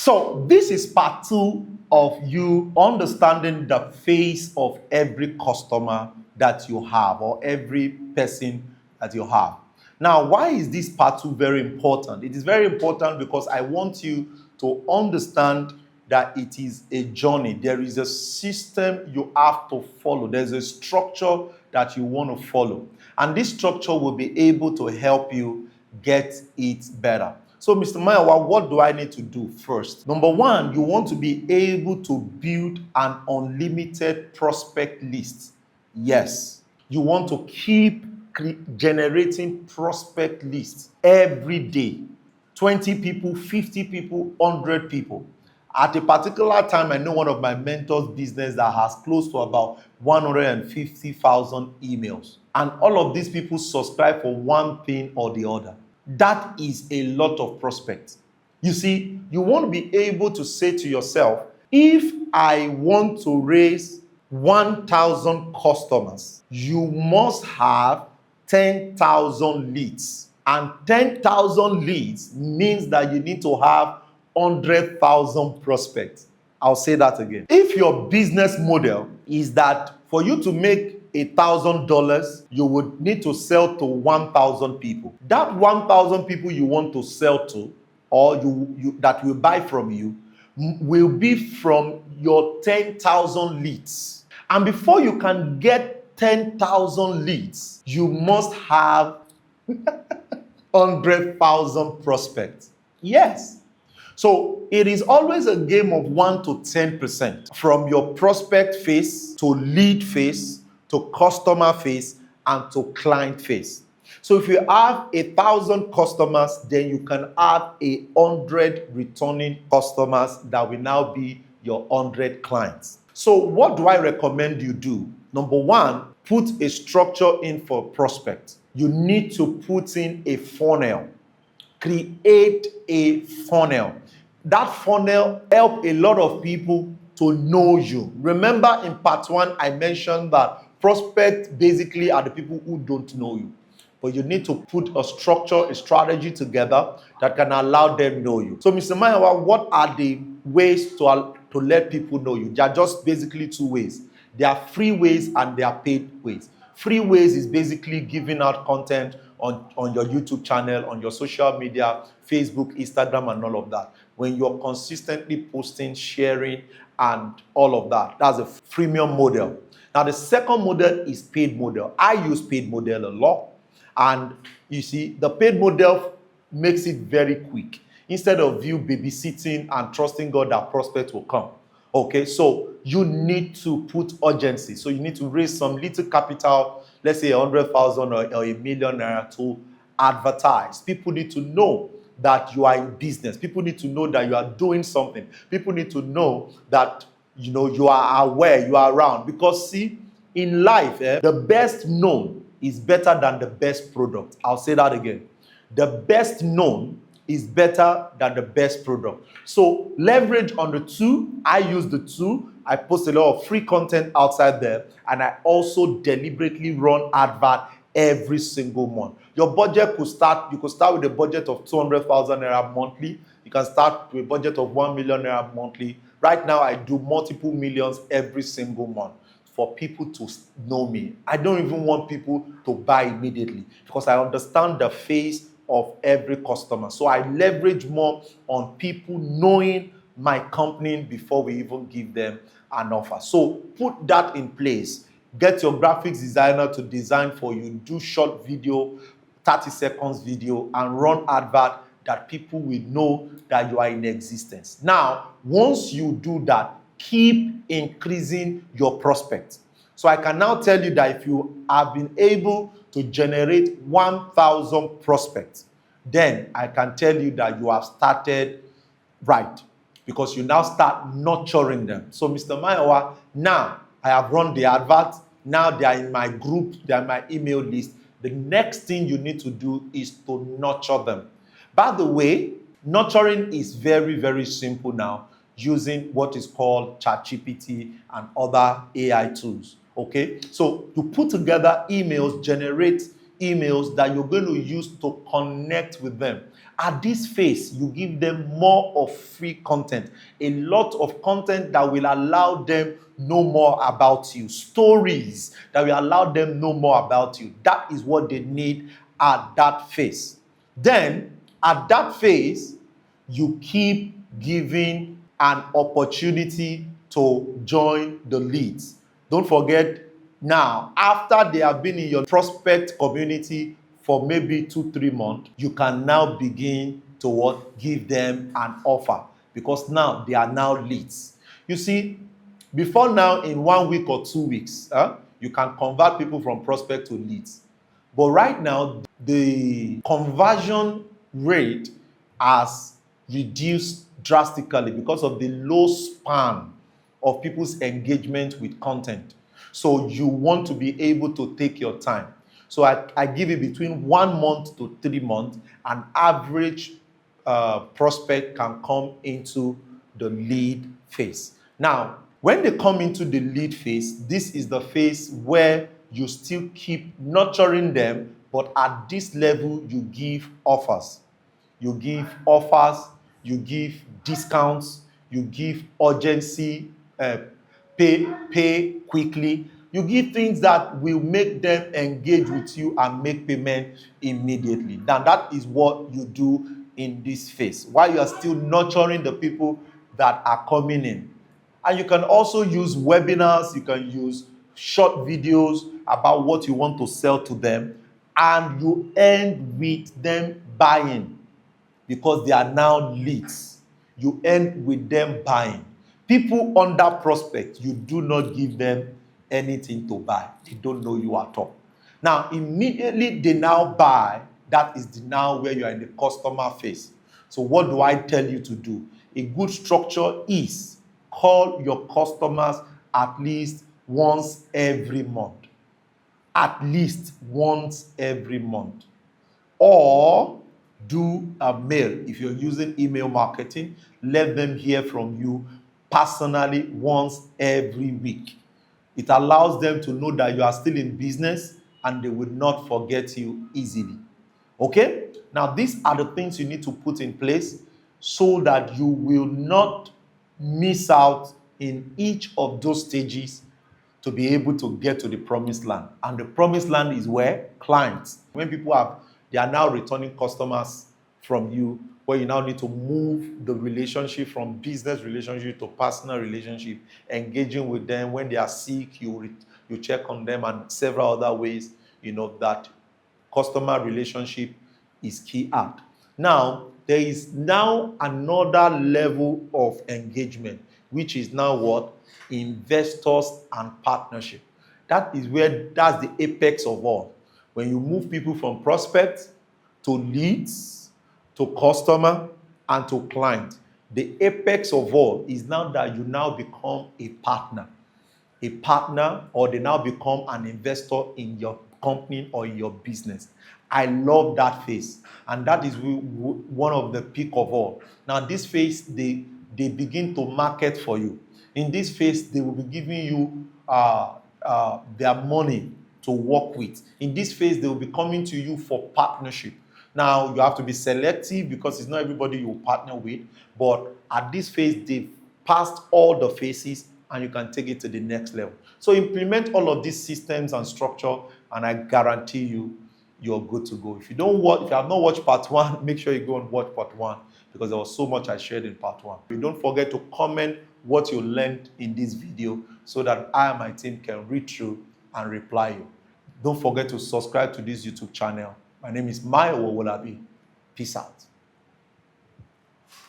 So this is part 2 of you understanding the face of every customer that you have or every person that you have. Now, why is this part 2 very important? It is very important because I want you to understand that it is a journey. There is a system you have to follow. There's a structure that you want to follow. And this structure will be able to help you get it better. So, Mr. Mayowa, what do I need to do first? Number one, you want to be able to build an unlimited prospect list. Yes, you want to keep generating prospect lists every day. 20 people, 50 people, 100 people. At a particular time, I know one of my mentors' business that has close to about 150,000 emails. And all of these people subscribe for one thing or the other. That is a lot of prospects. You see, you want to be able to say to yourself, if I want to raise 1,000 customers, you must have 10,000 leads. And 10,000 leads means that you need to have 100,000 prospects. I'll say that again. If your business model is that for you to make $1,000, you would need to sell to 1,000 people. That 1,000 people you want to sell to, or that will buy from you, will be from your 10,000 leads. And before you can get 10,000 leads, you must have 100,000 prospects. Yes. So it is always a game of 1 to 10% from your prospect phase to lead phase to customer phase and to client phase. So if you have 1,000 customers, then you can have 100 returning customers that will now be your 100 clients. So what do I recommend you do? Number one, put a structure in for prospects. You need to put in a funnel. Create a funnel. That funnel help a lot of people to know you. Remember in part 1, I mentioned that prospects basically are the people who don't know you. But you need to put a structure, a strategy together that can allow them to know you. So, Mr. Mayowa, what are the ways to let people know you? There are just basically 2 ways. There are free ways and there are paid ways. Free ways is basically giving out content on your YouTube channel, on your social media, Facebook, Instagram, and all of that. When you're consistently posting, sharing, and all of that, that's a freemium model. Now, the second model is paid model. I use paid model a lot. And you see, the paid model makes it very quick. Instead of you babysitting and trusting God that prospects will come. Okay, so you need to put urgency. So you need to raise some little capital, let's say 100,000 or $1 million to advertise. People need to know that you are in business. People need to know that you are doing something. People need to know that you are aware, you are around. Because see, in life, the best known is better than the best product. I'll say that again. The best known is better than the best product. So leverage on the 2. I use the 2. I post a lot of free content outside there. And I also deliberately run advert every single month. Your budget you could start with a budget of 200,000 naira monthly. You can start with a budget of 1 million naira monthly. Right now, I do multiple millions every single month for people to know me. I don't even want people to buy immediately because I understand the face of every customer. So I leverage more on people knowing my company before we even give them an offer. So put that in place. Get your graphics designer to design for you. Do short video, 30 seconds video, and run advert that people will know that you are in existence. Now, once you do that, keep increasing your prospects. So I can now tell you that if you have been able to generate 1,000 prospects, then I can tell you that you have started right because you now start nurturing them. So Mr. Mayowa, now I have run the advert. Now they are in my group, they are in my email list. The next thing you need to do is to nurture them. By the way, nurturing is very, very simple now using what is called ChatGPT and other AI tools. Okay, so you put together emails, generate emails that you're going to use to connect with them. At this phase, you give them more of free content, a lot of content that will allow them know more about you, stories that will allow them know more about you. That is what they need at that phase. Then, at that phase, you keep giving an opportunity to join the leads. Don't forget, now, after they have been in your prospect community for maybe 2-3 months, you can now begin to what? Give them an offer, because now they are now leads. You see, before now, in 1 week or 2 weeks, you can convert people from prospect to leads. But right now, the conversion rate has reduced drastically because of the low span of people's engagement with content. So you want to be able to take your time. So I give it between 1 month to 3 months. An average prospect can come into the lead phase. Now, when they come into the lead phase, this is the phase where you still keep nurturing them, but at this level, you give offers. You give offers, you give discounts, you give urgency, pay quickly. You give things that will make them engage with you and make payment immediately. Now, that is what you do in this phase, while you are still nurturing the people that are coming in. And you can also use webinars, you can use short videos about what you want to sell to them, and you end with them buying, because they are now leads. You end with them buying. People under prospect, you do not give them anything to buy. They don't know you at all. Now, immediately they now buy. That is now where you are in the customer phase. So what do I tell you to do? A good structure is call your customers at least once every month. At least once every month. Or do a mail. If you're using email marketing, let them hear from you personally once every week. It allows them to know that you are still in business and they will not forget you easily. Okay? Now, these are the things you need to put in place so that you will not miss out in each of those stages to be able to get to the promised land. And the promised land is where? Clients. When they are now returning customers from you, where you now need to move the relationship from business relationship to personal relationship, engaging with them. When they are sick, you check on them, and several other ways, that customer relationship is key out. Now, there is now another level of engagement, which is now what? Investors and partnership. That's the apex of all. When you move people from prospect to leads, to customer, and to client, the apex of all is now that you now become a partner. A partner, or they now become an investor in your company or in your business. I love that phase. And that is one of the peak of all. Now, this phase, they begin to market for you. In this phase, they will be giving you their money to work with. In this phase, they will be coming to you for partnership. Now, you have to be selective because it's not everybody you will partner with. But at this phase, they've passed all the phases and you can take it to the next level. So implement all of these systems and structure, and I guarantee you, you're good to go. If you have not watched part 1, make sure you go and watch part 1, because there was so much I shared in part 1. Don't forget to comment what you learned in this video so that I and my team can read through and reply you. Don't forget to subscribe to this YouTube channel. My name is Mayowa Owolabi. Peace out.